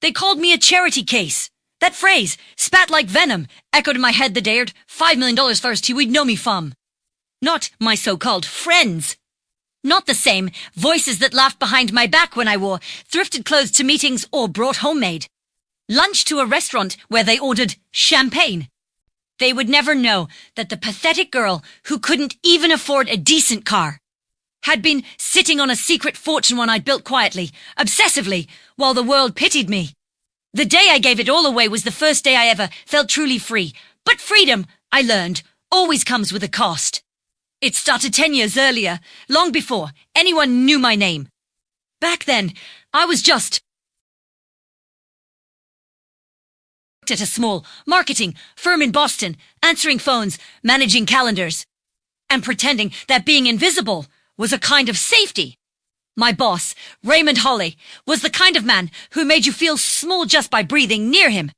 They called me a charity case. That phrase, spat like venom, echoed in my head the day I'd $5 million first he would know me from. Not my so-called friends. Not the same voices that laughed behind my back when I wore thrifted clothes to meetings or brought homemade. Lunch to a restaurant where they ordered champagne. They would never know that the pathetic girl who couldn't even afford a decent car had been sitting on a secret fortune one I'd built quietly, obsessively, while the world pitied me. The day I gave it all away was the first day I ever felt truly free. But freedom, I learned, always comes with a cost. It started 10 years earlier, long before anyone knew my name. Back then, I was just at a small marketing firm in Boston, answering phones, managing calendars, and pretending that being invisible was a kind of safety. My boss, Raymond Hawley, was the kind of man who made you feel small just by breathing near him.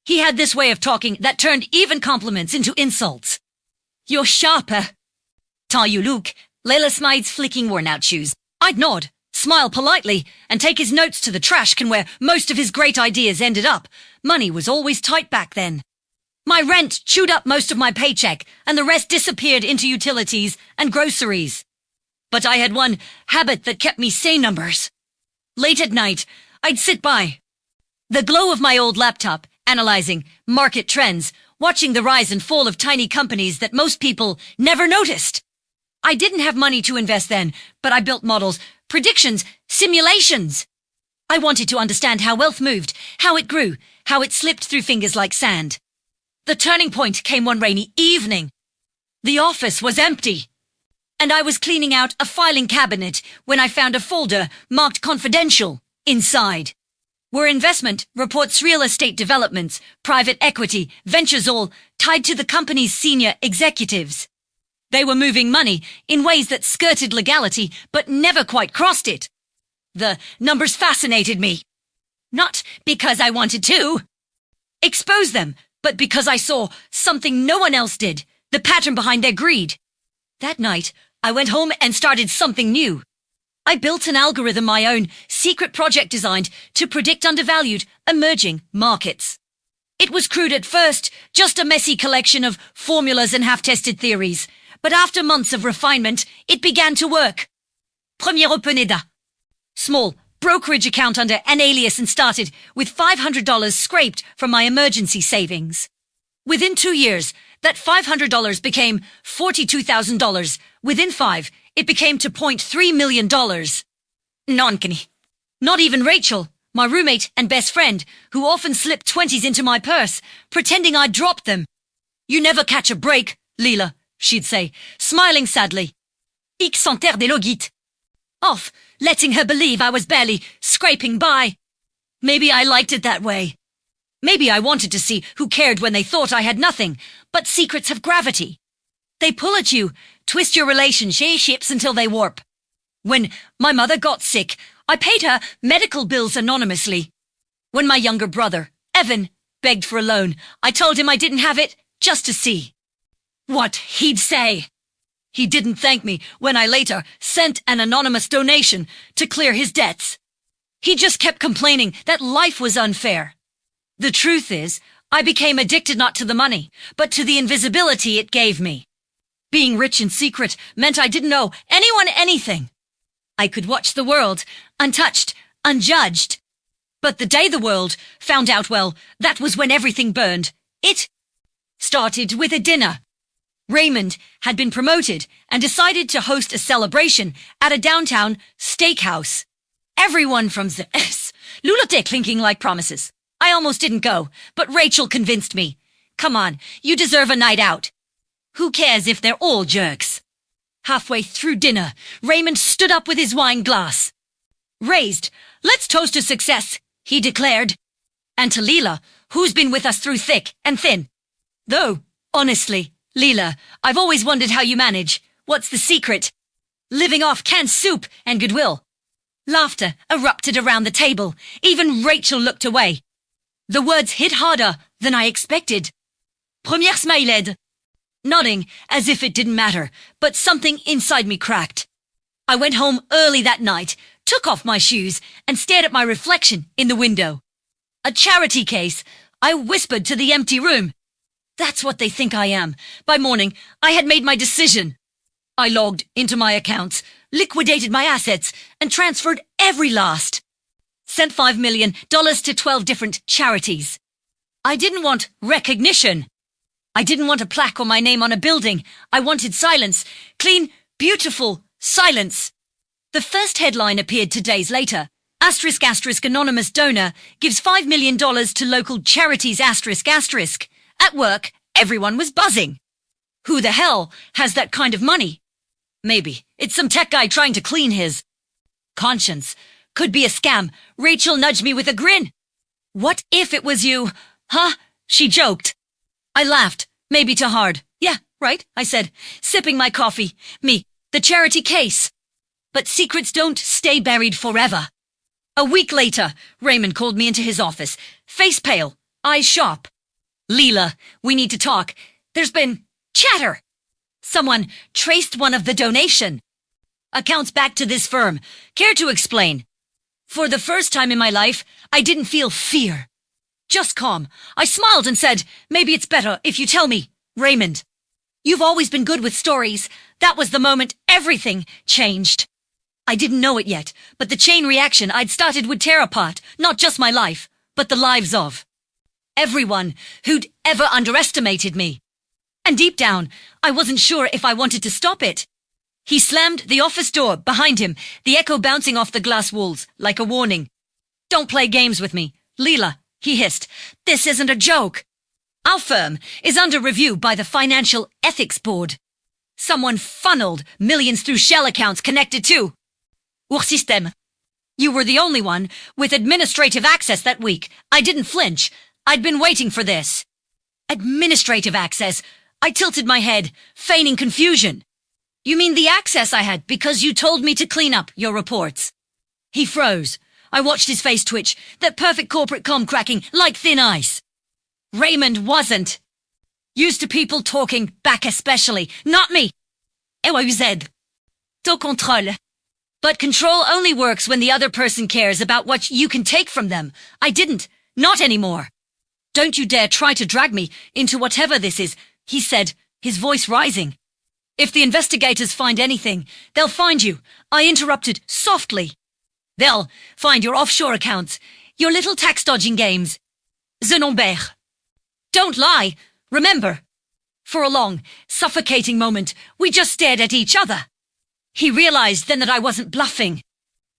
He had this way of talking that turned even compliments into insults. You're sharper. Tant you look. Layla Smide's flicking worn-out shoes. I'd nod, smile politely, and take his notes to the trash can where most of his great ideas ended up. Money was always tight back then. My rent chewed up most of my paycheck, and the rest disappeared into utilities and groceries. But I had one habit that kept me sane. Numbers. Late at night, I'd sit by the glow of my old laptop, analyzing market trends, watching the rise and fall of tiny companies that most people never noticed. I didn't have money to invest then, but I built models, predictions, simulations. I wanted to understand how wealth moved, how it grew, how it slipped through fingers like sand. The turning point came one rainy evening. The office was empty, and I was cleaning out a filing cabinet when I found a folder marked confidential inside, where investment reports, real estate developments, private equity, ventures, all tied to the company's senior executives. They were moving money in ways that skirted legality but never quite crossed it. The numbers fascinated me. Not because I wanted to expose them, but because I saw something no one else did, the pattern behind their greed. That night, I went home and started something new. I built an algorithm, my own secret project designed to predict undervalued, emerging markets. It was crude at first, just a messy collection of formulas and half-tested theories. But after months of refinement, it began to work. Premier Openeda. Small brokerage account under an alias, and started with $500 scraped from my emergency savings. Within 2 years, that $500 became $42,000. Within 5, it became to $0.3 million. Nonkany. Not even Rachel, my roommate and best friend, who often slipped 20s into my purse, pretending I'd dropped them. You never catch a break, Leela, she'd say, smiling sadly. Ik sentais des logites. Off, letting her believe I was barely scraping by. Maybe I liked it that way. Maybe I wanted to see who cared when they thought I had nothing, but secrets have gravity. They pull at you, twist your relationships until they warp. When my mother got sick, I paid her medical bills anonymously. When my younger brother, Evan, begged for a loan, I told him I didn't have it just to see what he'd say. He didn't thank me when I later sent an anonymous donation to clear his debts. He just kept complaining that life was unfair. The truth is, I became addicted not to the money, but to the invisibility it gave me. Being rich in secret meant I didn't owe anyone anything. I could watch the world, untouched, unjudged. But the day the world found out, well, that was when everything burned. It started with a dinner. Raymond had been promoted and decided to host a celebration at a downtown steakhouse. Everyone from the Lulate clinking like promises. I almost didn't go, but Rachel convinced me. Come on, you deserve a night out. Who cares if they're all jerks? Halfway through dinner, Raymond stood up with his wine glass. Raised, let's toast to success, he declared. And to Leela, who's been with us through thick and thin. Though, honestly, Leela, I've always wondered how you manage. What's the secret? Living off canned soup and goodwill. Laughter erupted around the table. Even Rachel looked away. The words hit harder than I expected. Première smiled. Nodding as if it didn't matter, but something inside me cracked. I went home early that night, took off my shoes, and stared at my reflection in the window. A charity case, I whispered to the empty room. That's what they think I am. By morning, I had made my decision. I logged into my accounts, liquidated my assets, and transferred every last. Sent $5 million to 12 different charities. I didn't want recognition. I didn't want a plaque or my name on a building. I wanted silence. Clean, beautiful silence. The first headline appeared 2 days later. Asterisk asterisk anonymous donor gives $5 million to local charities asterisk asterisk. At work, everyone was buzzing. Who the hell has that kind of money? Maybe it's some tech guy trying to clean his conscience. Could be a scam. Rachel nudged me with a grin. What if it was you? Huh? She joked. I laughed, maybe too hard. Yeah, right, I said, sipping my coffee. Me, the charity case. But secrets don't stay buried forever. A week later, Raymond called me into his office, face pale, eyes sharp. Leela, we need to talk. There's been chatter. Someone traced one of the donation accounts back to this firm. Care to explain? For the first time in my life, I didn't feel fear. Just calm. I smiled and said, maybe it's better if you tell me, Raymond. You've always been good with stories. That was the moment everything changed. I didn't know it yet, but the chain reaction I'd started would tear apart, not just my life, but the lives of everyone who'd ever underestimated me. And deep down, I wasn't sure if I wanted to stop it. He slammed the office door behind him, the echo bouncing off the glass walls like a warning. Don't play games with me, Leela, he hissed. This isn't a joke. Our firm is under review by the Financial Ethics Board. Someone funneled millions through shell accounts connected to our system. You were the only one with administrative access that week. I didn't flinch. I'd been waiting for this. Administrative access. I tilted my head, feigning confusion. You mean the access I had because you told me to clean up your reports? He froze. I watched his face twitch, that perfect corporate calm cracking like thin ice. Raymond wasn't. Used to people talking back especially, not me. EOZ. To contrôle. But control only works when the other person cares about what you can take from them. I didn't. Not anymore. Don't you dare try to drag me into whatever this is, he said, his voice rising. If the investigators find anything, they'll find you. I interrupted softly. They'll find your offshore accounts, your little tax-dodging games. Je n'embère. Don't lie. Remember. For a long, suffocating moment, we just stared at each other. He realized then that I wasn't bluffing.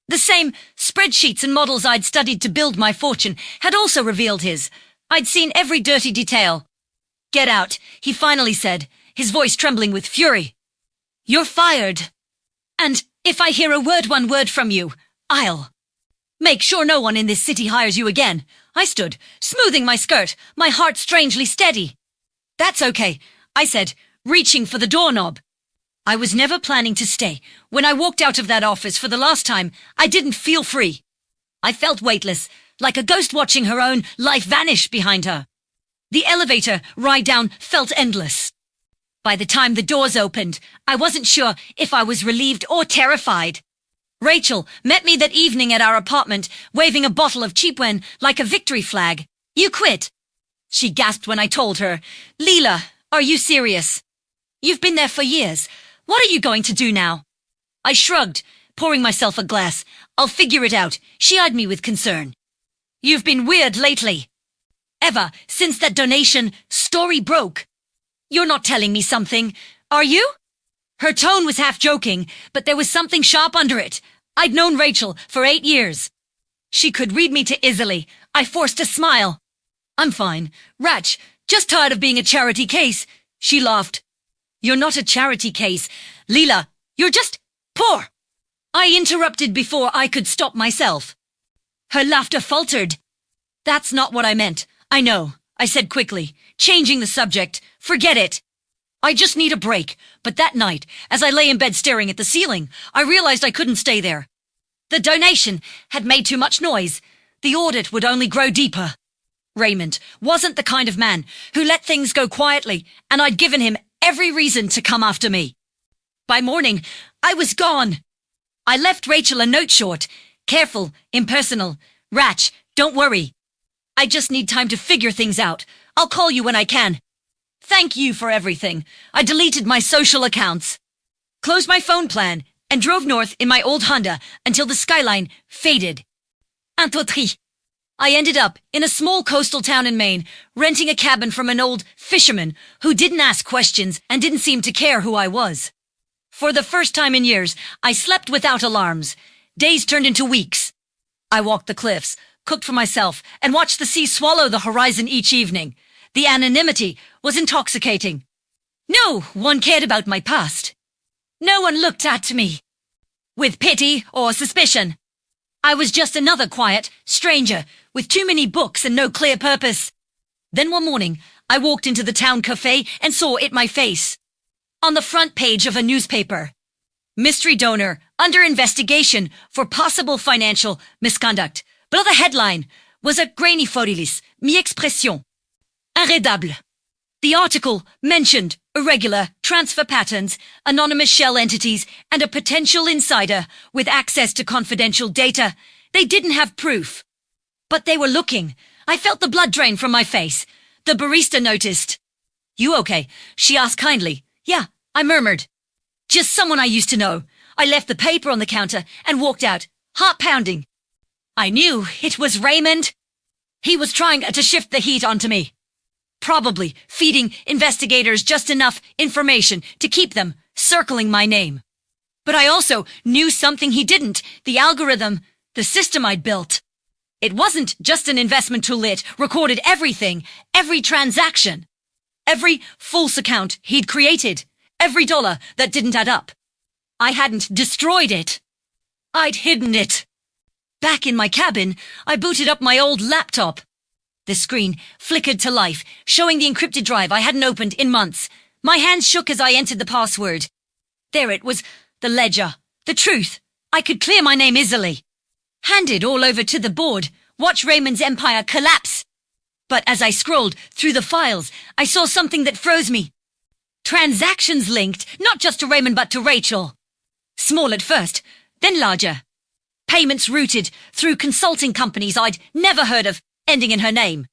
The same spreadsheets and models I'd studied to build my fortune had also revealed his. I'd seen every dirty detail. Get out, he finally said, his voice trembling with fury. You're fired. And if I hear one word from you, I'll make sure no one in this city hires you again. I stood, smoothing my skirt, my heart strangely steady. That's okay, I said, reaching for the doorknob. I was never planning to stay. When I walked out of that office for the last time, I didn't feel free. I felt weightless, like a ghost watching her own life vanish behind her. The elevator ride down felt endless. By the time the doors opened, I wasn't sure if I was relieved or terrified. Rachel met me that evening at our apartment, waving a bottle of cheap wine like a victory flag. You quit. She gasped when I told her. Leela, are you serious? You've been there for years. What are you going to do now? I shrugged, pouring myself a glass. I'll figure it out. She eyed me with concern. You've been weird lately. Ever since that donation story broke. You're not telling me something, are you? Her tone was half joking, but there was something sharp under it. I'd known Rachel for 8 years. She could read me too easily. I forced a smile. I'm fine. Ratch, just tired of being a charity case. She laughed. You're not a charity case. Leela, you're just poor. I interrupted before I could stop myself. Her laughter faltered. That's not what I meant. I know, I said quickly, changing the subject. Forget it. I just need a break. But that night, as I lay in bed staring at the ceiling, I realized I couldn't stay there. The donation had made too much noise. The audit would only grow deeper. Raymond wasn't the kind of man who let things go quietly, and I'd given him every reason to come after me. By morning, I was gone. I left Rachel a note short. Careful, impersonal. Ratch, don't worry. I just need time to figure things out. I'll call you when I can. Thank you for everything. I deleted my social accounts, closed my phone plan, and drove north in my old Honda until the skyline faded. Intouchable. I ended up in a small coastal town in Maine, renting a cabin from an old fisherman who didn't ask questions and didn't seem to care who I was. For the first time in years, I slept without alarms. Days turned into weeks. I walked the cliffs, cooked for myself, and watched the sea swallow the horizon each evening. The anonymity was intoxicating. No one cared about my past. No one looked at me with pity or suspicion. I was just another quiet stranger with too many books and no clear purpose. Then one morning, I walked into the town cafe and saw it my face. On the front page of a newspaper. Mystery donor under investigation for possible financial misconduct. But the headline was a grainy forilis, mi-expression. Irrédable. The article mentioned irregular transfer patterns, anonymous shell entities, and a potential insider with access to confidential data. They didn't have proof. But they were looking. I felt the blood drain from my face. The barista noticed. You okay? She asked kindly. Yeah, I murmured. Just someone I used to know. I left the paper on the counter and walked out, heart pounding. I knew it was Raymond. He was trying to shift the heat onto me. Probably feeding investigators just enough information to keep them circling my name. But I also knew something he didn't, the algorithm, the system I'd built. It wasn't just an investment tool. It recorded everything, every transaction, every false account he'd created, every dollar that didn't add up. I hadn't destroyed it. I'd hidden it. Back in my cabin, I booted up my old laptop. The screen flickered to life, showing the encrypted drive I hadn't opened in months. My hands shook as I entered the password. There it was, the ledger, the truth. I could clear my name easily. Hand it all over to the board, watch Raymond's empire collapse. But as I scrolled through the files, I saw something that froze me. Transactions linked, not just to Raymond but to Rachel. Small at first, then larger. Payments routed through consulting companies I'd never heard of, ending in her name.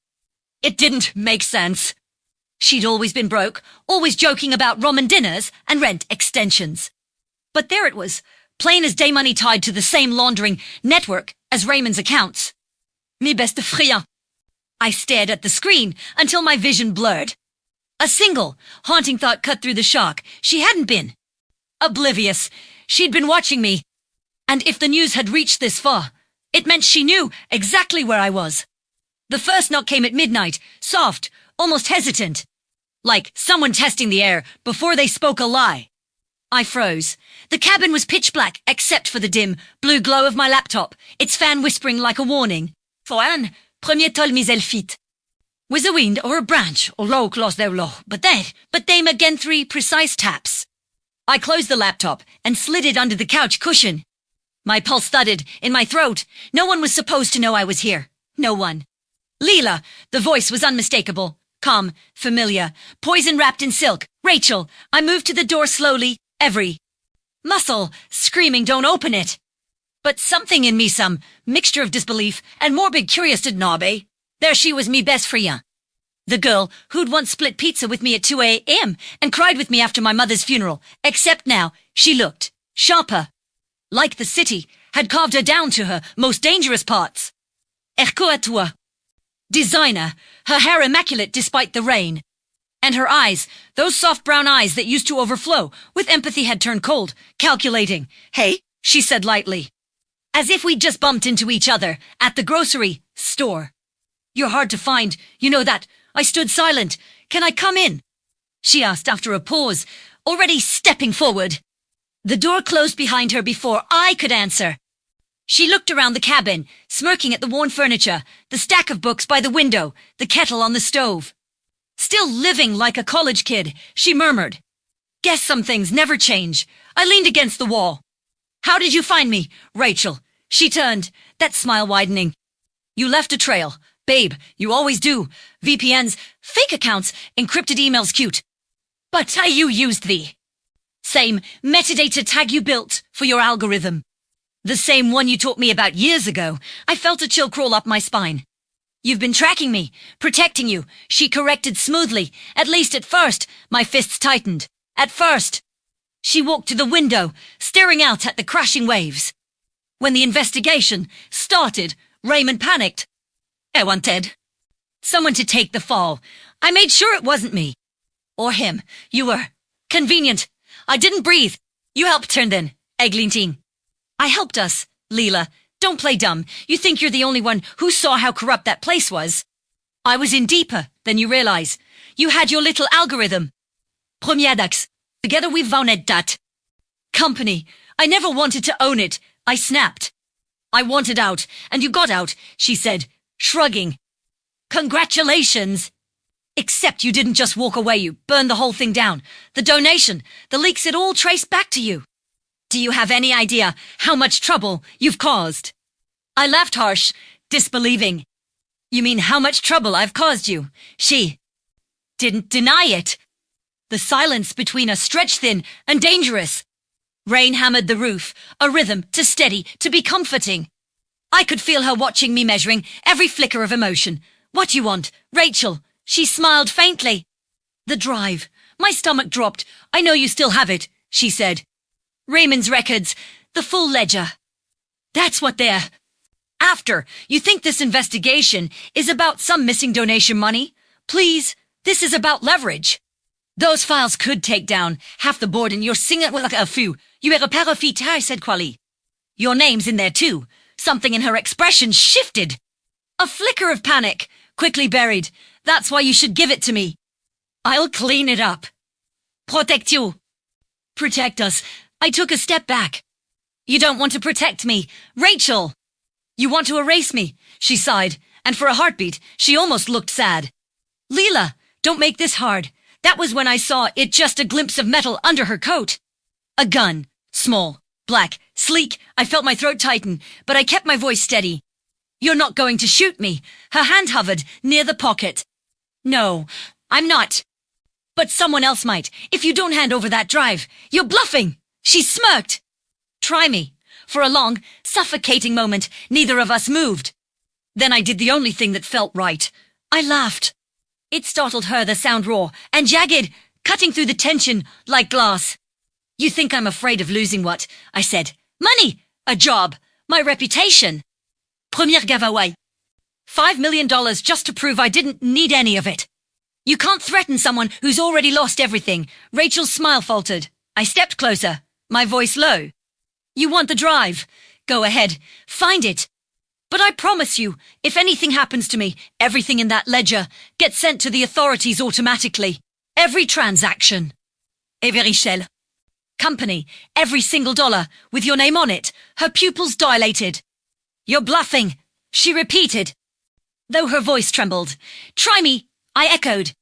It didn't make sense. She'd always been broke, always joking about ramen dinners and rent extensions. But there it was, plain as day money tied to the same laundering network as Raymond's accounts. Mi beste frien. I stared at the screen until my vision blurred. A single, haunting thought cut through the shock. She hadn't been oblivious. She'd been watching me. And if the news had reached this far, it meant she knew exactly where I was. The first knock came at midnight, soft, almost hesitant. Like someone testing the air before they spoke a lie. I froze. The cabin was pitch black except for the dim, blue glow of my laptop, its fan whispering like a warning. Foan, premier tol mis elfit. Was a wind or a branch or low close their low, but they again 3 precise taps. I closed the laptop and slid it under the couch cushion. My pulse thudded in my throat. No one was supposed to know I was here. No one. Leela, the voice was unmistakable, calm, familiar, poison wrapped in silk. Rachel, I moved to the door slowly, every muscle screaming, don't open it. But something in me, some mixture of disbelief and morbid curiosity, nobby. There she was, me best friend. The girl who'd once split pizza with me at 2 a.m. and cried with me after my mother's funeral, except now she looked sharper. Like the city had carved her down to her most dangerous parts. Erco à toi. Designer, her hair immaculate despite the rain. And her eyes, those soft brown eyes that used to overflow with empathy, had turned cold, calculating. Hey, she said lightly. As if we'd just bumped into each other at the grocery store. You're hard to find, you know that. I stood silent. Can I come in? She asked after a pause, already stepping forward. The door closed behind her before I could answer. She looked around the cabin, smirking at the worn furniture, the stack of books by the window, the kettle on the stove. Still living like a college kid, she murmured. Guess some things never change. I leaned against the wall. How did you find me, Rachel? She turned, that smile widening. You left a trail. Babe, you always do. VPNs, fake accounts, encrypted emails, cute. But you used the same metadata tag you built for your algorithm. The same one you taught me about years ago. I felt a chill crawl up my spine. You've been tracking me, protecting you, she corrected smoothly. At least at first, my fists tightened. At first. She walked to the window, staring out at the crashing waves. When the investigation started, Raymond panicked. I wanted someone to take the fall. I made sure it wasn't me. Or him. You were convenient. I didn't breathe. You helped turn then, Eglantine. I helped us, Leela. Don't play dumb. You think you're the only one who saw how corrupt that place was. I was in deeper than you realize. You had your little algorithm. Premier Dax. Together we've found that. Company. I never wanted to own it. I snapped. I wanted out, and you got out, she said, shrugging. Congratulations. Except you didn't just walk away, you burned the whole thing down. The donation, the leaks, it all traced back to you. Do you have any idea how much trouble you've caused? I laughed harsh, disbelieving. You mean how much trouble I've caused you? She didn't deny it. The silence between us stretched thin and dangerous. Rain hammered the roof, a rhythm to steady, to be comforting. I could feel her watching me, measuring every flicker of emotion. What you want, Rachel? She smiled faintly. The drive. My stomach dropped. I know you still have it, she said. Raymond's records, the full ledger. That's what they're after. You think this investigation is about some missing donation money? Please, this is about leverage. Those files could take down half the board and you're singing like a fou. You are a parafita, said Quali. Your name's in there too. Something in her expression shifted. A flicker of panic, quickly buried. That's why you should give it to me. I'll clean it up. Protect you. Protect us. I took a step back. You don't want to protect me, Rachel. You want to erase me, she sighed, and for a heartbeat, she almost looked sad. Leela, don't make this hard. That was when I saw it, just a glimpse of metal under her coat. A gun. Small, black, sleek. I felt my throat tighten, but I kept my voice steady. You're not going to shoot me. Her hand hovered near the pocket. No, I'm not. But someone else might, if you don't hand over that drive. You're bluffing. She smirked. Try me. For a long, suffocating moment, neither of us moved. Then I did the only thing that felt right. I laughed. It startled her, the sound raw and jagged, cutting through the tension like glass. You think I'm afraid of losing what? I said. Money, a job, my reputation. Premier giveaway. $5 million just to prove I didn't need any of it. You can't threaten someone who's already lost everything. Rachel's smile faltered. I stepped closer, my voice low. You want the drive? Go ahead, find it. But I promise you, if anything happens to me, everything in that ledger gets sent to the authorities automatically. Every transaction. Every company, every single dollar, with your name on it. Her pupils dilated. You're bluffing, she repeated, though her voice trembled. Try me, I echoed.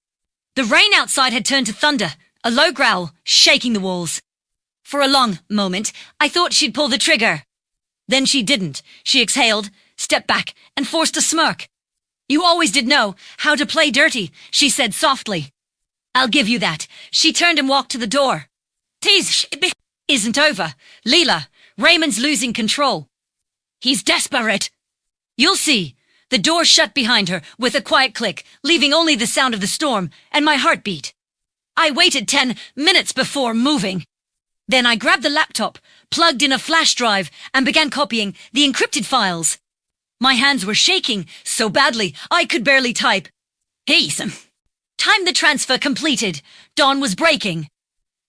The rain outside had turned to thunder, a low growl shaking the walls. For a long moment, I thought she'd pull the trigger. Then she didn't. She exhaled, stepped back, and forced a smirk. You always did know how to play dirty, she said softly. I'll give you that. She turned and walked to the door. Tease isn't over. Leela, Raymond's losing control. He's desperate. You'll see. The door shut behind her with a quiet click, leaving only the sound of the storm and my heartbeat. I waited 10 minutes before moving. Then I grabbed the laptop, plugged in a flash drive, and began copying the encrypted files. My hands were shaking so badly I could barely type. Time the transfer completed. Dawn was breaking.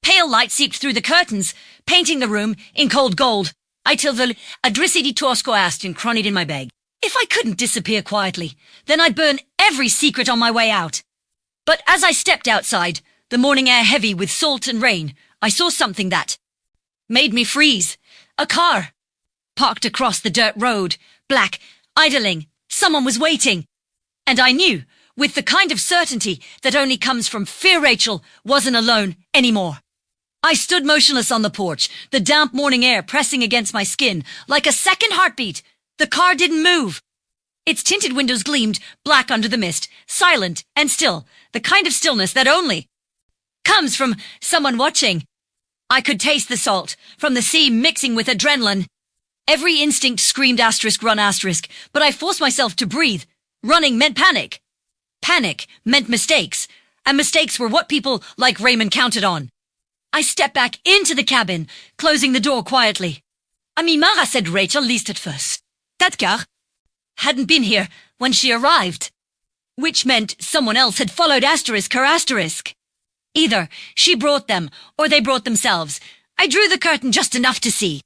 Pale light seeped through the curtains, painting the room in cold gold. I tilde adressidi torsko astin cronid in my bag. If I couldn't disappear quietly, then I'd burn every secret on my way out. But as I stepped outside, the morning air heavy with salt and rain, I saw something that made me freeze. A car. Parked across the dirt road, black, idling. Someone was waiting. And I knew, with the kind of certainty that only comes from fear, Rachel wasn't alone anymore. I stood motionless on the porch, the damp morning air pressing against my skin like a second heartbeat. The car didn't move. Its tinted windows gleamed black under the mist, silent and still, the kind of stillness that only comes from someone watching. I could taste the salt from the sea mixing with adrenaline. Every instinct screamed *, run *, but I forced myself to breathe. Running meant panic. Panic meant mistakes, and mistakes were what people like Raymond counted on. I stepped back into the cabin, closing the door quietly. Amimara said Rachel least at first. That car hadn't been here when she arrived, which meant someone else had followed her asterisk. Either she brought them, or they brought themselves. I drew the curtain just enough to see.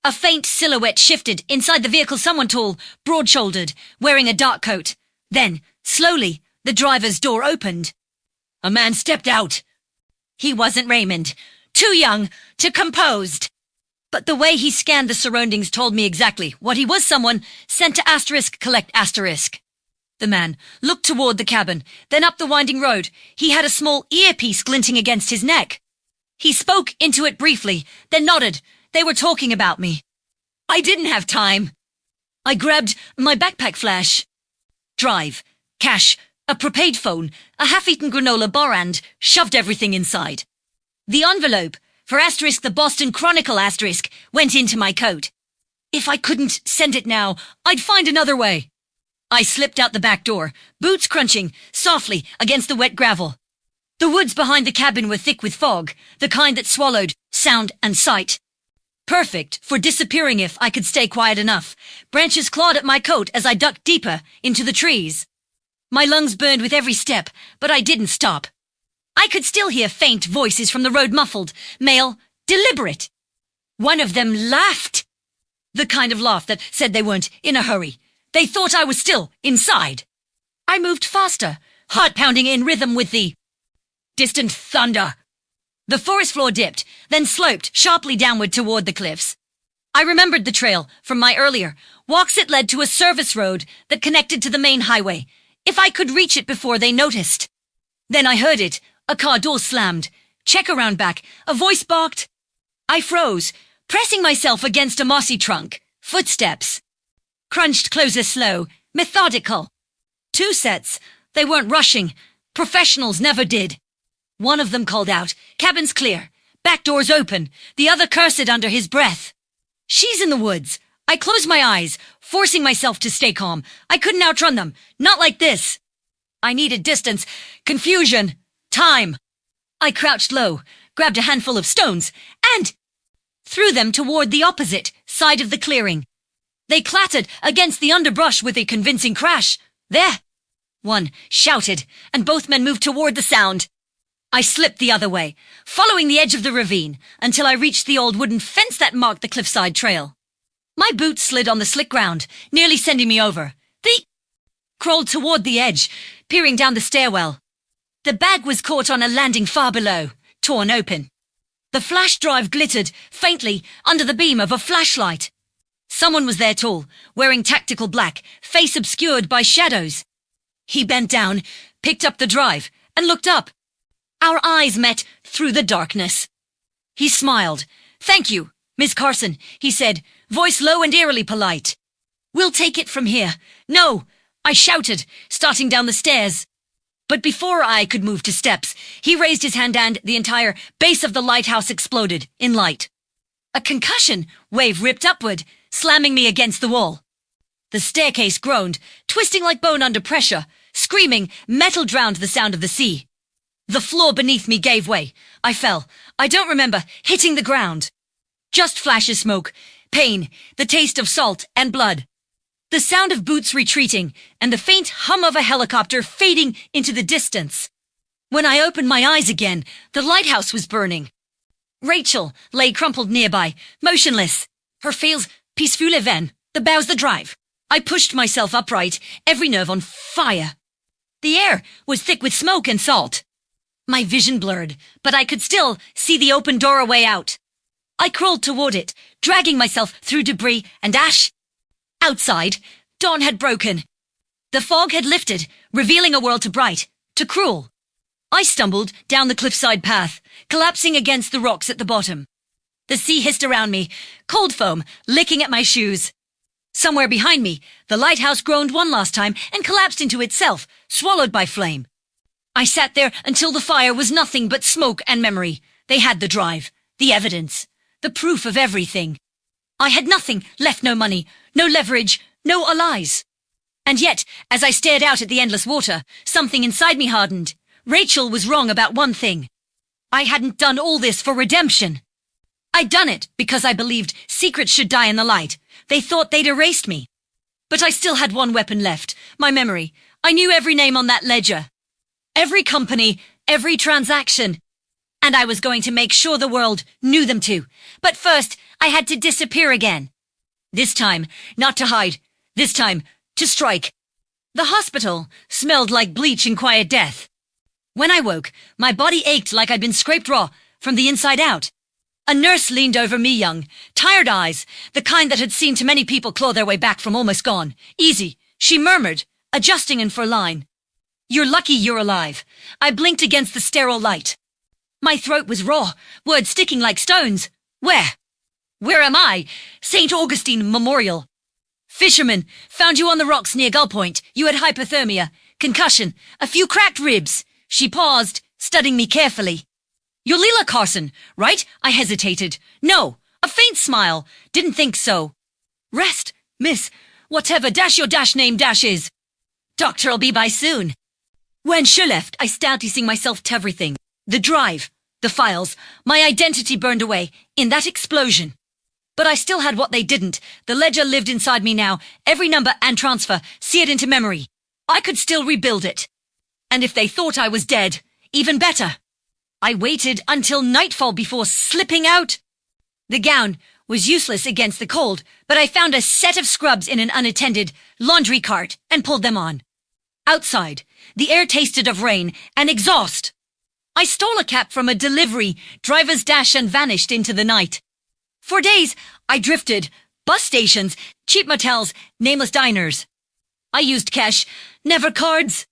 A faint silhouette shifted inside the vehicle, someone tall, broad-shouldered, wearing a dark coat. Then, slowly, the driver's door opened. A man stepped out. He wasn't Raymond. Too young, too composed. But the way he scanned the surroundings told me exactly what he was, someone sent to asterisk collect asterisk. The man looked toward the cabin, then up the winding road. He had a small earpiece glinting against his neck. He spoke into it briefly, then nodded. They were talking about me. I didn't have time. I grabbed my backpack flash. Drive, cash, a prepaid phone, a half-eaten granola bar, and shoved everything inside. The envelope, for asterisk the Boston Chronicle asterisk, went into my coat. If I couldn't send it now, I'd find another way. I slipped out the back door, boots crunching softly against the wet gravel. The woods behind the cabin were thick with fog, the kind that swallowed sound and sight. Perfect for disappearing if I could stay quiet enough. Branches clawed at my coat as I ducked deeper into the trees. My lungs burned with every step, but I didn't stop. I could still hear faint voices from the road, muffled, male, deliberate. One of them laughed. The kind of laugh that said they weren't in a hurry. They thought I was still inside. I moved faster, heart pounding in rhythm with the distant thunder. The forest floor dipped, then sloped sharply downward toward the cliffs. I remembered the trail from my earlier walks. It led to a service road that connected to the main highway. If I could reach it before they noticed. Then I heard it. A car door slammed. Check around back. A voice barked. I froze, pressing myself against a mossy trunk. Footsteps. Crunched closer, slow, methodical. 2 sets. They weren't rushing. Professionals never did. One of them called out, "Cabin's clear. Back door's open." The other cursed under his breath. She's in the woods. I closed my eyes, forcing myself to stay calm. I couldn't outrun them. Not like this. I needed distance, confusion, time. I crouched low, grabbed a handful of stones, and threw them toward the opposite side of the clearing. They clattered against the underbrush with a convincing crash. There! One shouted, and both men moved toward the sound. I slipped the other way, following the edge of the ravine, until I reached the old wooden fence that marked the cliffside trail. My boots slid on the slick ground, nearly sending me over. They crawled toward the edge, peering down the stairwell. The bag was caught on a landing far below, torn open. The flash drive glittered faintly under the beam of a flashlight. Someone was there tall, wearing tactical black, face obscured by shadows. He bent down, picked up the drive, and looked up. Our eyes met through the darkness. He smiled. "Thank you, Miss Carson," he said, voice low and eerily polite. "We'll take it from here." "No," I shouted, starting down the stairs. But before I could move to steps, he raised his hand and the entire base of the lighthouse exploded in light. A concussion wave ripped upward, slamming me against the wall. The staircase groaned, twisting like bone under pressure. Screaming, metal drowned the sound of the sea. The floor beneath me gave way. I fell. I don't remember hitting the ground. Just flashes smoke, pain, the taste of salt and blood. The sound of boots retreating, and the faint hum of a helicopter fading into the distance. When I opened my eyes again, the lighthouse was burning. Rachel lay crumpled nearby, motionless. Her face peaceful even, the bows the drive. I pushed myself upright, every nerve on fire. The air was thick with smoke and salt. My vision blurred, but I could still see the open doorway out. I crawled toward it, dragging myself through debris and ash. Outside, dawn had broken. The fog had lifted, revealing a world too bright, too cruel. I stumbled down the cliffside path, collapsing against the rocks at the bottom. The sea hissed around me, cold foam licking at my shoes. Somewhere behind me, the lighthouse groaned one last time and collapsed into itself, swallowed by flame. I sat there until the fire was nothing but smoke and memory. They had the drive, the evidence, the proof of everything. I had nothing left, no money, no leverage, no allies. And yet, as I stared out at the endless water, something inside me hardened. Rachel was wrong about one thing. I hadn't done all this for redemption. I'd done it because I believed secrets should die in the light. They thought they'd erased me. But I still had one weapon left, my memory. I knew every name on that ledger. Every company, every transaction. And I was going to make sure the world knew them too. But first, I had to disappear again. This time, not to hide. This time, to strike. The hospital smelled like bleach and quiet death. When I woke, my body ached like I'd been scraped raw from the inside out. A nurse leaned over me, young, tired eyes, the kind that had seen too many people claw their way back from almost gone. Easy, she murmured, adjusting in for a line. You're lucky you're alive. I blinked against the sterile light. My throat was raw, words sticking like stones. Where? Where am I? St. Augustine Memorial. Fisherman, found you on the rocks near Gull Point. You had hypothermia, concussion, a few cracked ribs. She paused, studying me carefully. You're Leela Carson, right? I hesitated. No, a faint smile. Didn't think so. Rest, miss. Whatever dash your dash name dash is. Doctor'll be by soon. When she left, I started seeing myself to everything. The drive, the files, my identity burned away in that explosion. But I still had what they didn't. The ledger lived inside me now. Every number and transfer, seared into memory. I could still rebuild it. And if they thought I was dead, even better. I waited until nightfall before slipping out. The gown was useless against the cold, but I found a set of scrubs in an unattended laundry cart and pulled them on. Outside, the air tasted of rain and exhaust. I stole a cap from a delivery driver's dash and vanished into the night. For days, I drifted, bus stations, cheap motels, nameless diners. I used cash, never cards.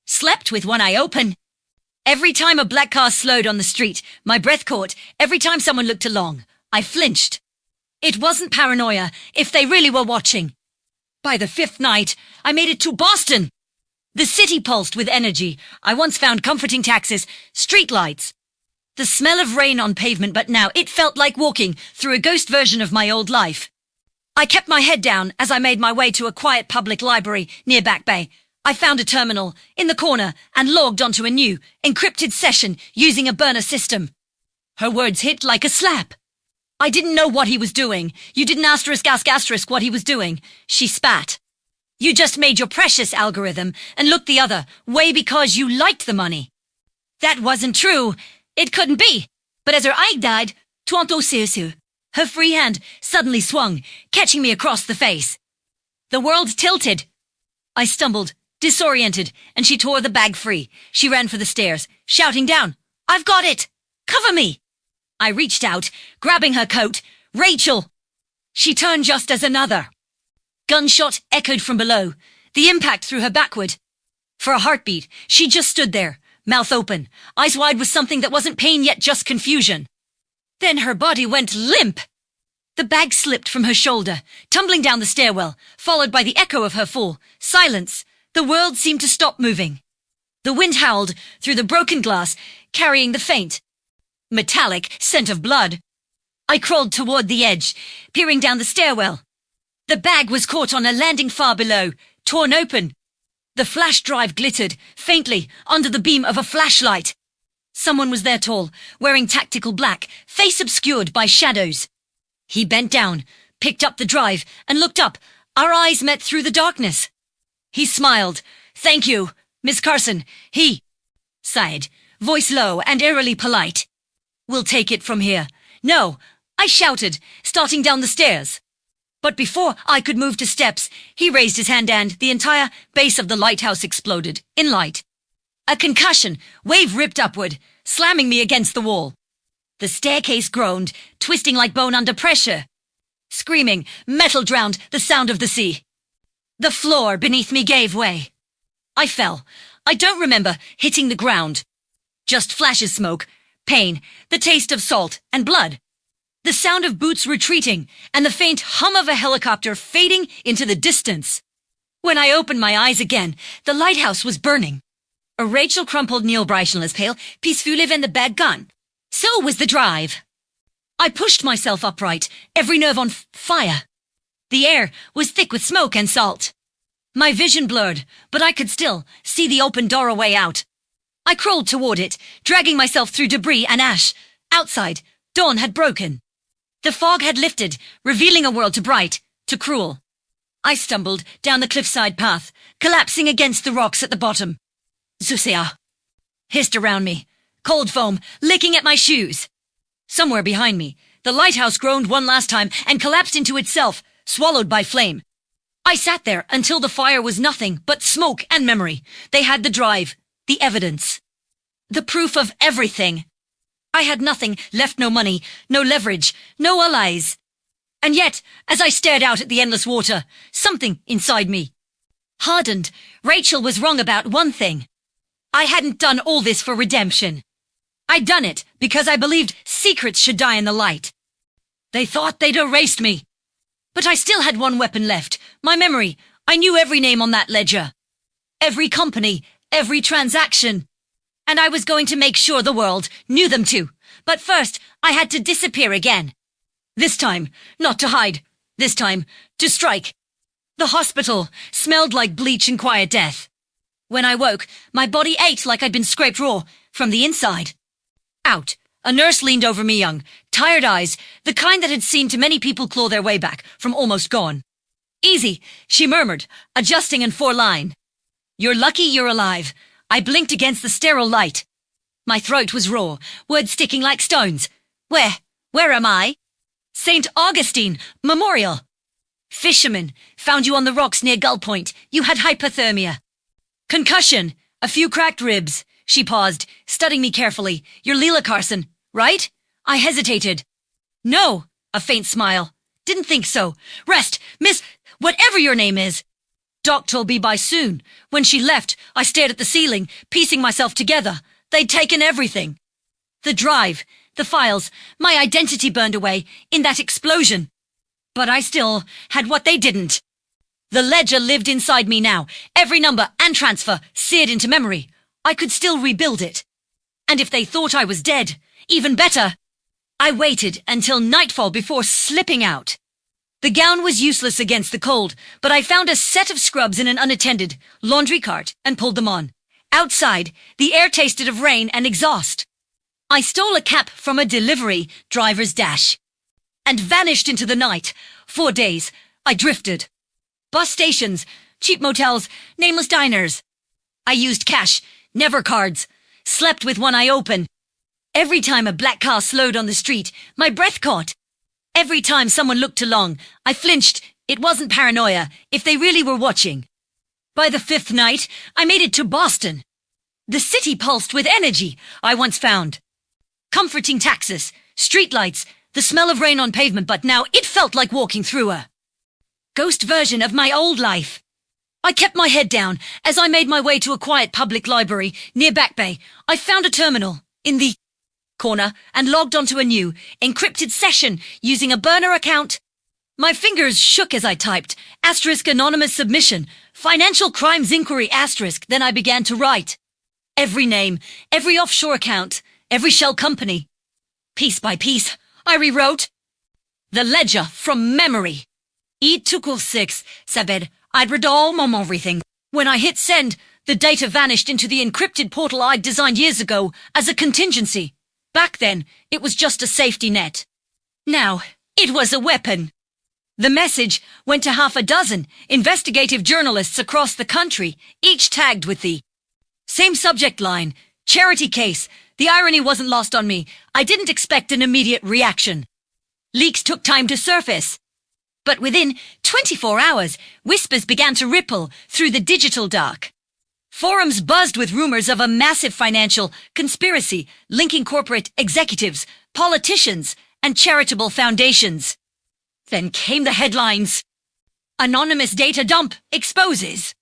Slept with one eye open. Every time a black car slowed on the street, my breath caught. Every time someone looked along, I flinched. It wasn't paranoia, if they really were watching. By the fifth night, I made it to Boston. The city pulsed with energy. I once found comforting taxis, streetlights. The smell of rain on pavement, but now it felt like walking through a ghost version of my old life. I kept my head down as I made my way to a quiet public library near Back Bay. I found a terminal in the corner and logged onto a new, encrypted session using a burner system. Her words hit like a slap. I didn't know what he was doing. You didn't asterisk what he was doing. She spat. You just made your precious algorithm and looked the other way because you liked the money. That wasn't true. It couldn't be. But as her eye died, her free hand suddenly swung, catching me across the face. The world tilted. I stumbled, disoriented, and she tore the bag free. She ran for the stairs, shouting down, I've got it! Cover me! I reached out, grabbing her coat. Rachel! She turned just as another. Gunshot echoed from below. The impact threw her backward. For a heartbeat, she just stood there, mouth open, eyes wide with something that wasn't pain yet just confusion. Then her body went limp. The bag slipped from her shoulder, tumbling down the stairwell, followed by the echo of her fall. Silence. The world seemed to stop moving. The wind howled through the broken glass, carrying the faint, metallic scent of blood. I crawled toward the edge, peering down the stairwell. The bag was caught on a landing far below, torn open. The flash drive glittered, faintly, under the beam of a flashlight. Someone was there tall, wearing tactical black, face obscured by shadows. He bent down, picked up the drive, and looked up. Our eyes met through the darkness. He smiled. Thank you, Miss Carson. He sighed, voice low and eerily polite. We'll take it from here. No, I shouted, starting down the stairs. But before I could move to steps, he raised his hand and the entire base of the lighthouse exploded, in light. A concussion, wave ripped upward, slamming me against the wall. The staircase groaned, twisting like bone under pressure. Screaming, metal drowned the sound of the sea. The floor beneath me gave way. I fell. I don't remember hitting the ground. Just flashes smoke, pain, the taste of salt and blood. The sound of boots retreating and the faint hum of a helicopter fading into the distance. When I opened my eyes again, the lighthouse was burning. A Rachel crumpled Neil Breichenless pale, peacefully in the bag gun. So was the drive. I pushed myself upright, every nerve on fire. The air was thick with smoke and salt. My vision blurred, but I could still see the open doorway out. I crawled toward it, dragging myself through debris and ash. Outside, dawn had broken. The fog had lifted, revealing a world too bright, too cruel. I stumbled down the cliffside path, collapsing against the rocks at the bottom. Zusea hissed around me, cold foam licking at my shoes. Somewhere behind me, the lighthouse groaned one last time and collapsed into itself, swallowed by flame. I sat there until the fire was nothing but smoke and memory. They had the drive, the evidence, the proof of everything. I had nothing, left no money, no leverage, no allies. And yet, as I stared out at the endless water, something inside me hardened. Rachel was wrong about one thing. I hadn't done all this for redemption. I'd done it because I believed secrets should die in the light. They thought they'd erased me. But I still had one weapon left, my memory. I knew every name on that ledger, every company, every transaction. And I was going to make sure the world knew them too. But first, I had to disappear again. This time, not to hide. This time, to strike. The hospital smelled like bleach and quiet death. When I woke, my body ached like I'd been scraped raw from the inside. Out. A nurse leaned over me, young, tired eyes, the kind that had seen too many people claw their way back from almost gone. Easy, she murmured, adjusting in 4-line. You're lucky you're alive. I blinked against the sterile light. My throat was raw, words sticking like stones. Where am I? St. Augustine Memorial. Fisherman, found you on the rocks near Gull Point. You had hypothermia. Concussion, a few cracked ribs. She paused, studying me carefully. You're Leela Carson, right? I hesitated. No, a faint smile. Didn't think so. Rest, miss, whatever your name is. Doc'll be by soon. When she left, I stared at the ceiling, piecing myself together. They'd taken everything. The drive, the files, my identity burned away in that explosion. But I still had what they didn't. The ledger lived inside me now, every number and transfer seared into memory. I could still rebuild it. And if they thought I was dead, even better. I waited until nightfall before slipping out. The gown was useless against the cold, but I found a set of scrubs in an unattended laundry cart and pulled them on. Outside, the air tasted of rain and exhaust. I stole a cap from a delivery driver's dash and vanished into the night. 4 days, I drifted. Bus stations, cheap motels, nameless diners. I used cash, never cards, slept with one eye open. Every time a black car slowed on the street, my breath caught. Every time someone looked too long, I flinched. It wasn't paranoia, if they really were watching. By the 5th night, I made it to Boston. The city pulsed with energy, I once found. Comforting taxis, streetlights, the smell of rain on pavement, but now it felt like walking through a ghost version of my old life. I kept my head down as I made my way to a quiet public library near Back Bay. I found a terminal in the corner and logged onto a new, encrypted session using a burner account. My fingers shook as I typed, * anonymous submission, financial crimes inquiry *. Then I began to write. Every name, every offshore account, every shell company. Piece by piece, I rewrote the ledger from memory. E=6, Sabed. I'd read all everything. When I hit send, the data vanished into the encrypted portal I'd designed years ago as a contingency. Back then, it was just a safety net. Now, it was a weapon. The message went to 6 investigative journalists across the country, each tagged with the same subject line, charity case. The irony wasn't lost on me. I didn't expect an immediate reaction. Leaks took time to surface. But within 24 hours, whispers began to ripple through the digital dark. Forums buzzed with rumors of a massive financial conspiracy linking corporate executives, politicians, and charitable foundations. Then came the headlines. Anonymous data dump exposes.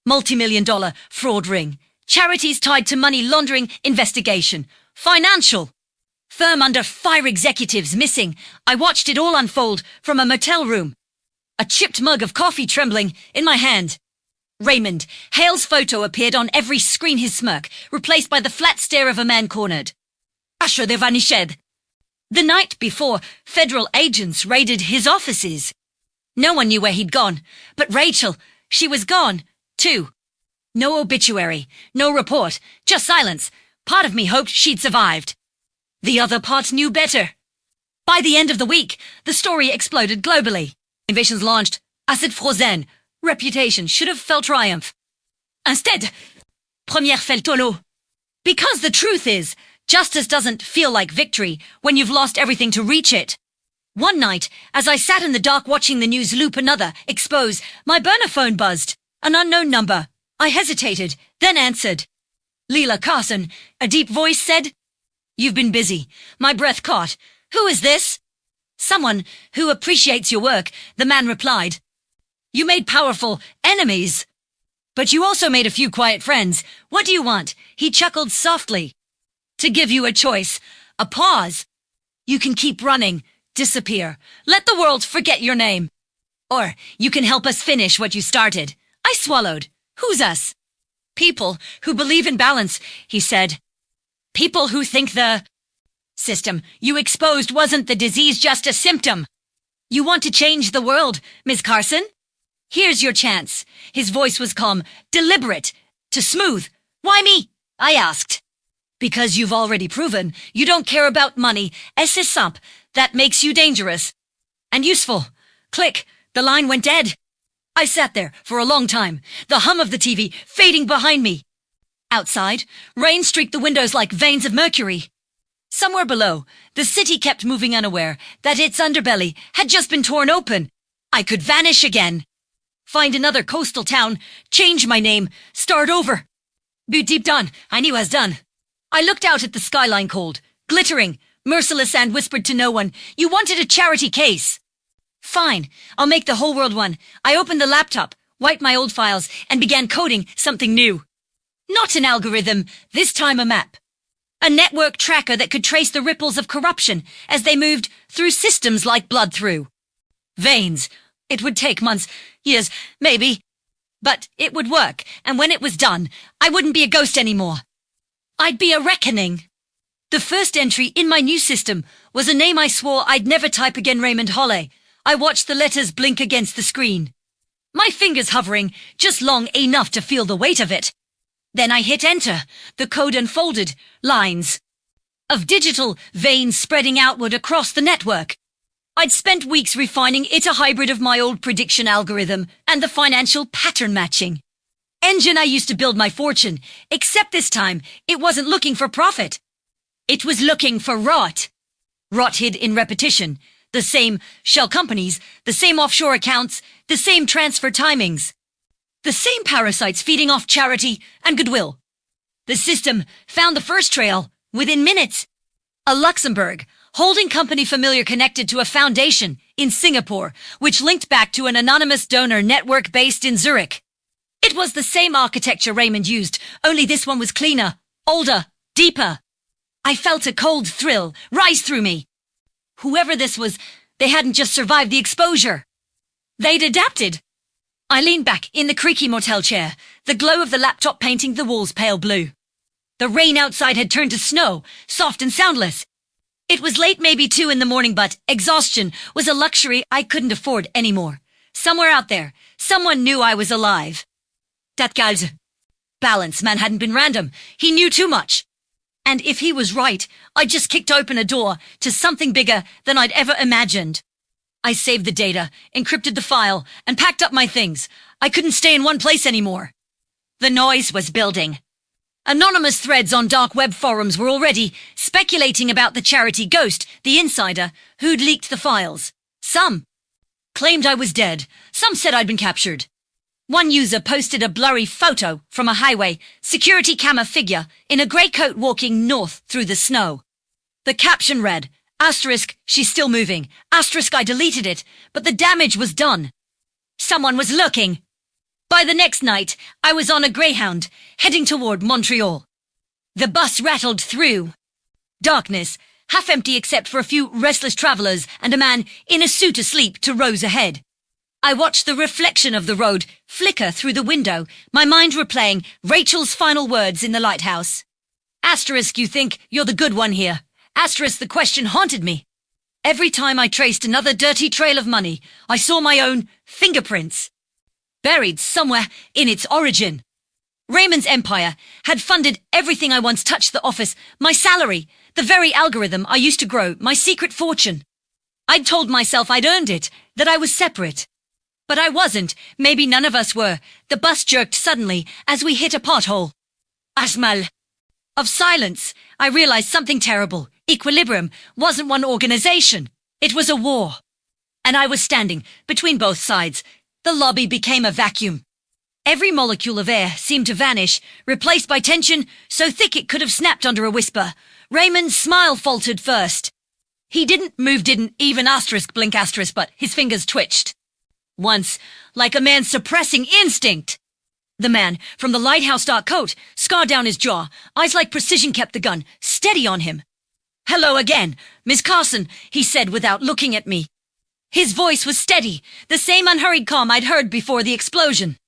Multi-million-dollar fraud ring. Charities tied to money laundering investigation. Financial. Firm under fire, executives missing. I watched it all unfold from a motel room. A chipped mug of coffee trembling in my hand. Raymond. Hale's photo appeared on every screen, his smirk, replaced by the flat stare of a man cornered. Asher de vanished. The night before, federal agents raided his offices. No one knew where he'd gone, but Rachel, She was gone, too. No obituary, no report, just silence. Part of me hoped she'd survived. The other part knew better. By the end of the week, the story exploded globally. Invasions launched. Acid frozen. Reputation should have felt triumph. Instead, première fait le tonneau. Because the truth is, justice doesn't feel like victory when you've lost everything to reach it. One night, as I sat in the dark watching the news loop another expose, my burner phone buzzed. An unknown number. I hesitated, then answered. Leela Carson, a deep voice said. You've been busy. My breath caught. Who is this? Someone who appreciates your work, the man replied. You made powerful enemies. But you also made a few quiet friends. What do you want? He chuckled softly. To give you a choice. A pause. You can keep running. Disappear. Let the world forget your name. Or you can help us finish what you started. I swallowed. Who's us? People who believe in balance, he said. People who think the system you exposed wasn't the disease, just a symptom. You want to change the world, Ms. Carson? Here's your chance. His voice was calm, deliberate, to smooth. Why me? I asked. Because you've already proven you don't care about money. C'est simple. That makes you dangerous. And useful. Click. The line went dead. I sat there for a long time, the hum of the TV fading behind me. Outside, rain streaked the windows like veins of mercury. Somewhere below, the city kept moving, unaware that its underbelly had just been torn open. I could vanish again. Find another coastal town, change my name, start over. But deep down, I knew I was done. I looked out at the skyline cold, glittering, merciless, and whispered to no one, you wanted a charity case. Fine, I'll make the whole world one. I opened the laptop, wiped my old files, and began coding something new. Not an algorithm, this time a map. A network tracker that could trace the ripples of corruption as they moved through systems like blood through veins. It would take months, years, maybe. But it would work, and when it was done, I wouldn't be a ghost anymore. I'd be a reckoning. The first entry in my new system was a name I swore I'd never type again, Raymond Holley. I watched the letters blink against the screen. My fingers hovering, just long enough to feel the weight of it. Then I hit enter. The code unfolded. Lines of digital veins spreading outward across the network. I'd spent weeks refining it, a hybrid of my old prediction algorithm and the financial pattern matching engine I used to build my fortune, except this time it wasn't looking for profit. It was looking for rot. Rot hid in repetition. The same shell companies, the same offshore accounts, the same transfer timings. The same parasites feeding off charity and goodwill. The system found the first trail within minutes. A Luxembourg holding company familiar connected to a foundation in Singapore, which linked back to an anonymous donor network based in Zurich. It was the same architecture Raymond used, only this one was cleaner, older, deeper. I felt a cold thrill rise through me. Whoever this was, they hadn't just survived the exposure. They'd adapted. I leaned back in the creaky motel chair, the glow of the laptop painting the walls pale blue. The rain outside had turned to snow, soft and soundless. It was late, maybe 2 in the morning, but exhaustion was a luxury I couldn't afford anymore. Somewhere out there, someone knew I was alive. That guy's balance man hadn't been random. He knew too much. And if he was right, I just kicked open a door to something bigger than I'd ever imagined. I saved the data, encrypted the file, and packed up my things. I couldn't stay in one place anymore. The noise was building. Anonymous threads on dark web forums were already speculating about the charity ghost, the insider, who'd leaked the files. Some claimed I was dead. Some said I'd been captured. One user posted a blurry photo from a highway, security camera figure in a grey coat walking north through the snow. The caption read, asterisk, she's still moving. Asterisk, I deleted it, but the damage was done. Someone was looking. By the next night, I was on a Greyhound, heading toward Montreal. The bus rattled through. Darkness, half empty except for a few restless travelers and a man in a suit asleep 2 rows ahead. I watched the reflection of the road flicker through the window, my mind replaying Rachel's final words in the lighthouse. Asterisk, you think you're the good one here. Asterisk, the question haunted me. Every time I traced another dirty trail of money, I saw my own fingerprints. buried somewhere in its origin. Raymond's empire had funded everything I once touched: the office, my salary, the very algorithm I used to grow, my secret fortune. I'd told myself I'd earned it, that I was separate. But I wasn't. Maybe none of us were. The bus jerked suddenly as we hit a pothole. Ashmal. Of silence, I realized something terrible. Equilibrium wasn't one organization. It was a war. And I was standing between both sides. The lobby became a vacuum. Every molecule of air seemed to vanish, replaced by tension so thick it could have snapped under a whisper. Raymond's smile faltered first. He didn't move, didn't even blink asterisk, but his fingers twitched. Once, like a man suppressing instinct. The man from the lighthouse dark coat, scar down his jaw, eyes like precision, kept the gun steady on him. "Hello again, Miss Carson," he said without looking at me. His voice was steady, the same unhurried calm I'd heard before the explosion.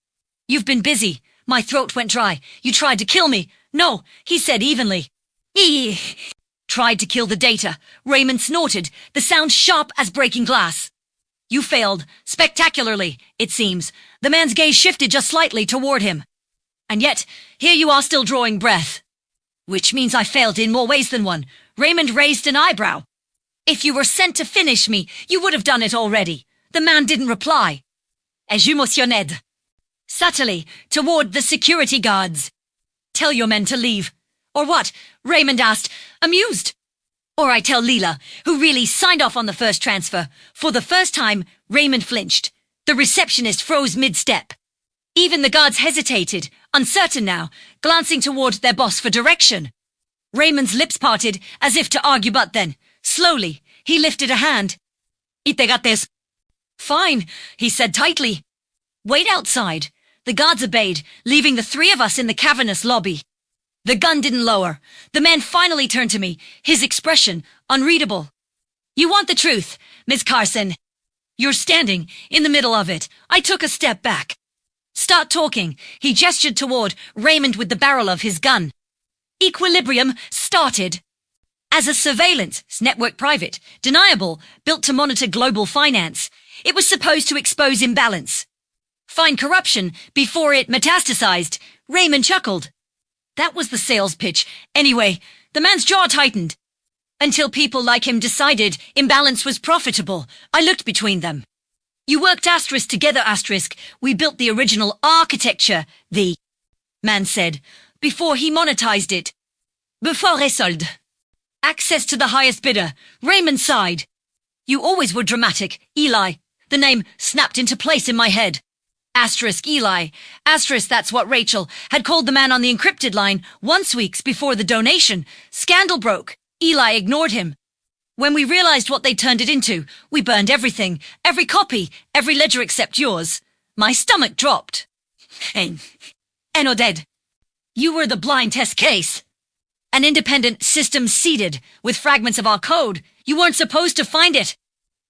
"You've been busy." My throat went dry. "You tried to kill me." "No," he said evenly. "Eee." "Tried to kill the data." Raymond snorted, the sound sharp as breaking glass. "You failed, spectacularly, it seems." The man's gaze shifted just slightly toward him. "And yet, here you are still drawing breath." "Which means I failed in more ways than one." Raymond raised an eyebrow. "If you were sent to finish me, you would have done it already." The man didn't reply. "Es émotionned." Subtly, toward the security guards. "Tell your men to leave." "Or what?" Raymond asked, amused. "Or I tell Leela, who really signed off on the first transfer." For the first time, Raymond flinched. The receptionist froze mid-step. Even the guards hesitated, uncertain now, glancing toward their boss for direction. Raymond's lips parted as if to argue, but then, slowly, he lifted a hand. "Itegates." "Fine," he said tightly. "Wait outside." The guards obeyed, leaving the three of us in the cavernous lobby. The gun didn't lower. The man finally turned to me, his expression unreadable. "You want the truth, Miss Carson. You're standing in the middle of it." I took a step back. "Start talking." He gestured toward Raymond with the barrel of his gun. Equilibrium started. As a surveillance network, private, deniable, built to monitor global finance, it was supposed to expose imbalance. Find corruption before it metastasized. Raymond chuckled. That was the sales pitch. Anyway, the man's jaw tightened. Until people like him decided imbalance was profitable. I looked between them. "You worked asterisk together asterisk. We built the original architecture," the man said, "before he monetized it. Before resold. Access to the highest bidder." Raymond sighed. "You always were dramatic, Eli." The name snapped into place in my head. Asterisk Eli. Asterisk, that's what Rachel had called the man on the encrypted line once weeks before the donation. Scandal broke. Eli ignored him. When we realized what they turned it into, we burned everything. Every copy, every ledger except yours. My stomach dropped. Eno dead. You were the blind test case. An independent system seeded with fragments of our code. You weren't supposed to find it.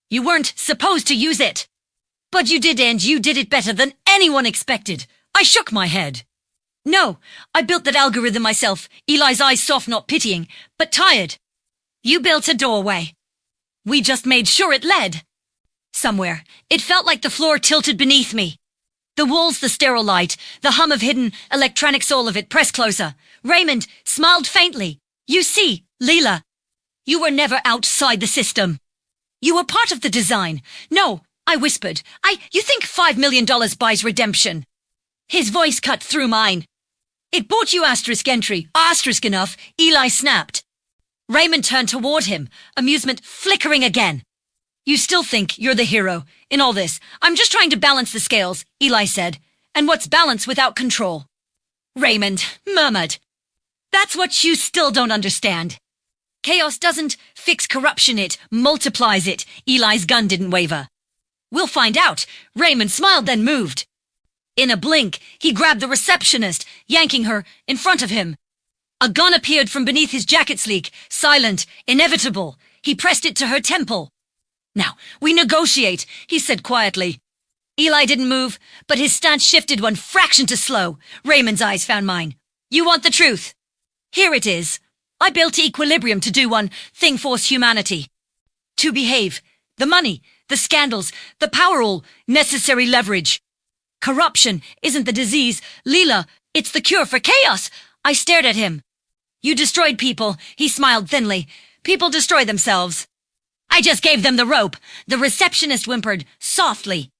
You weren't supposed to use it. But you did, and you did it better than anyone expected. I shook my head. "No, I built that algorithm myself." Eli's eyes soft, not pitying, but tired. "You built a doorway. We just made sure it led somewhere." It felt like the floor tilted beneath me. The walls, the sterile light, the hum of hidden electronics, all of it pressed closer. Raymond smiled faintly. "You see, Leela, you were never outside the system. You were part of the design." "No," I whispered. You think $5 million buys redemption?" His voice cut through mine. "It bought you asterisk entry." "Asterisk enough," Eli snapped. Raymond turned toward him, amusement flickering again. "You still think you're the hero in all this?" "I'm just trying to balance the scales," Eli said. "And what's balance without control?" Raymond murmured. "That's what you still don't understand. Chaos doesn't fix corruption, it multiplies it." Eli's gun didn't waver. "We'll find out." Raymond smiled, then moved. In a blink, he grabbed the receptionist, yanking her in front of him. A gun appeared from beneath his jacket sleeve, silent, inevitable. He pressed it to her temple. "Now, we negotiate," he said quietly. Eli didn't move, but his stance shifted one fraction to slow. Raymond's eyes found mine. "You want the truth? Here it is. I built Equilibrium to do one thing: force humanity to behave. The money, the scandals, the power, all necessary leverage. Corruption isn't the disease, Leela. It's the cure for chaos. I stared at him. You destroyed people, he smiled thinly. People destroy themselves. I just gave them the rope, the receptionist whimpered softly.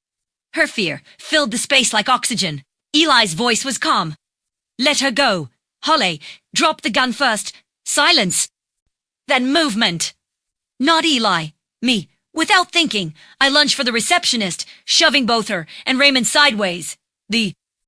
Her fear filled the space like oxygen. Eli's voice was calm. Let her go. Holly, drop the gun first. Silence. Then movement. Not Eli. Me. Without thinking, I lunged for the receptionist, shoving both her and Raymond sideways. The